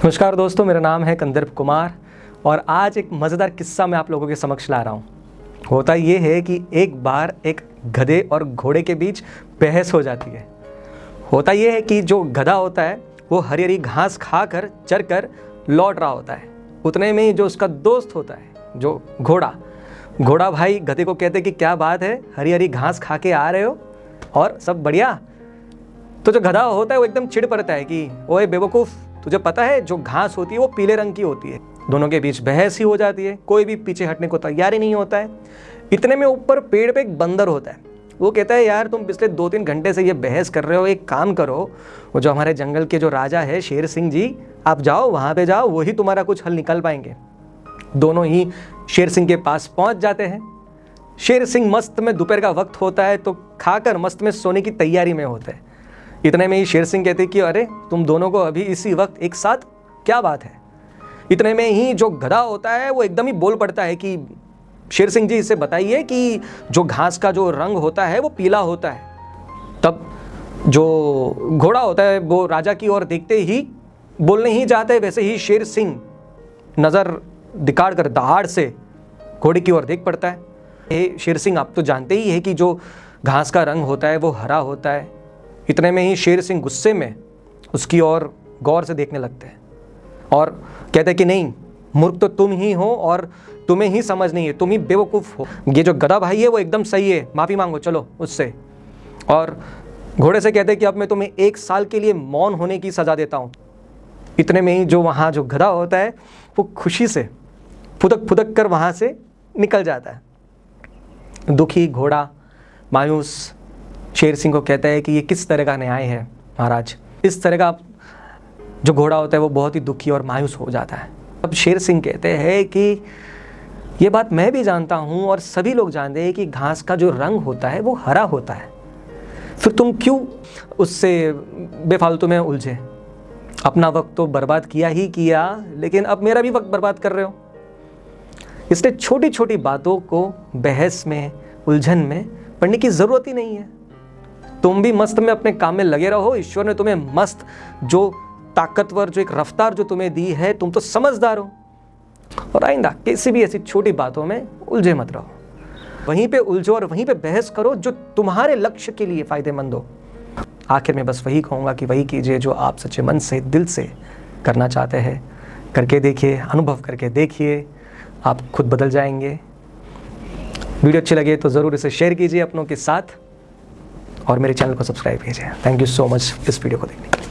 नमस्कार दोस्तों, मेरा नाम है कंदर्प कुमार और आज एक मज़ेदार किस्सा मैं आप लोगों के समक्ष ला रहा हूँ। होता ये है कि एक बार एक गधे और घोड़े के बीच बहस हो जाती है। होता ये है कि जो गधा होता है वो हरी हरी घास खाकर चर कर लौट रहा होता है। उतने में ही जो उसका दोस्त होता है जो घोड़ा भाई गधे को कहते कि क्या बात है, हरी हरी घास खा के आ रहे हो और सब बढ़िया। तो जो गधा होता है वो एकदम चिढ़ पड़ता है कि ओए बेवकूफ़, तुझे पता है जो घास होती है वो पीले रंग की होती है। दोनों के बीच बहस ही हो जाती है, कोई भी पीछे हटने को तैयार ही नहीं होता है। इतने में ऊपर पेड़ पे एक बंदर होता है। वो कहता है यार तुम पिछले 2-3 घंटे से ये बहस कर रहे हो, एक काम करो, वो जो हमारे जंगल के जो राजा है शेर सिंह जी, आप जाओ वहाँ पे जाओ, वही तुम्हारा कुछ हल निकाल पाएंगे। दोनों ही शेर सिंह के पास पहुँच जाते हैं। शेर सिंह मस्त में दोपहर का वक्त होता है तो खाकर मस्त में सोने की तैयारी में होते हैं। इतने में ही शेर सिंह कहते कि अरे तुम दोनों को अभी इसी वक्त एक साथ, क्या बात है। इतने में ही जो गधा होता है वो एकदम ही बोल पड़ता है कि शेर सिंह जी इससे बताइए कि जो घास का जो रंग होता है वो पीला होता है। तब जो घोड़ा होता है वो राजा की ओर देखते ही बोलने ही जाते, वैसे ही शेर सिंह नज़र दिखाड़ कर दहाड़ से घोड़े की ओर देख पड़ता है। शेर सिंह आप तो जानते ही है कि जो घास का रंग होता है वो हरा होता है। इतने में ही शेर सिंह गुस्से में उसकी ओर गौर से देखने लगते हैं और कहते हैं कि नहीं, मूर्ख तो तुम ही हो और तुम्हें ही समझ नहीं है, तुम ही बेवकूफ़ हो। ये जो गधा भाई है वो एकदम सही है, माफ़ी मांगो चलो उससे। और घोड़े से कहते हैं कि अब मैं तुम्हें 1 साल के लिए मौन होने की सज़ा देता हूँ। इतने में ही जो वहाँ जो गधा होता है वो खुशी से फुदक कर वहाँ से निकल जाता है। दुखी घोड़ा मायूस शेर सिंह को कहता है कि ये किस तरह का न्याय है महाराज। इस तरह का जो घोड़ा होता है वो बहुत ही दुखी और मायूस हो जाता है। अब शेर सिंह कहते हैं कि ये बात मैं भी जानता हूँ और सभी लोग जानते हैं कि घास का जो रंग होता है वो हरा होता है, फिर तुम क्यों उससे बेफालतू में उलझे। अपना वक्त तो बर्बाद किया ही किया, लेकिन अब मेरा भी वक्त बर्बाद कर रहे हो। इसलिए छोटी छोटी बातों को बहस में, उलझन में पढ़ने की ज़रूरत ही नहीं है। तुम भी मस्त में अपने काम में लगे रहो। ईश्वर ने तुम्हें मस्त जो ताकतवर जो एक रफ्तार जो तुम्हें दी है, तुम तो समझदार हो। और आइंदा किसी भी ऐसी छोटी बातों में उलझे मत रहो। वहीं पे उलझो और वहीं पे बहस करो जो तुम्हारे लक्ष्य के लिए फ़ायदेमंद हो। आखिर में बस वही कहूँगा कि वही कीजिए जो आप सच्चे मन से, दिल से करना चाहते हैं। करके देखिए, अनुभव करके देखिए, आप खुद बदल जाएंगे। वीडियो अच्छी लगे तो ज़रूर इसे शेयर कीजिए अपनों के साथ और मेरे चैनल को सब्सक्राइब कीजिए। थैंक यू सो मच इस वीडियो को देखने के लिए।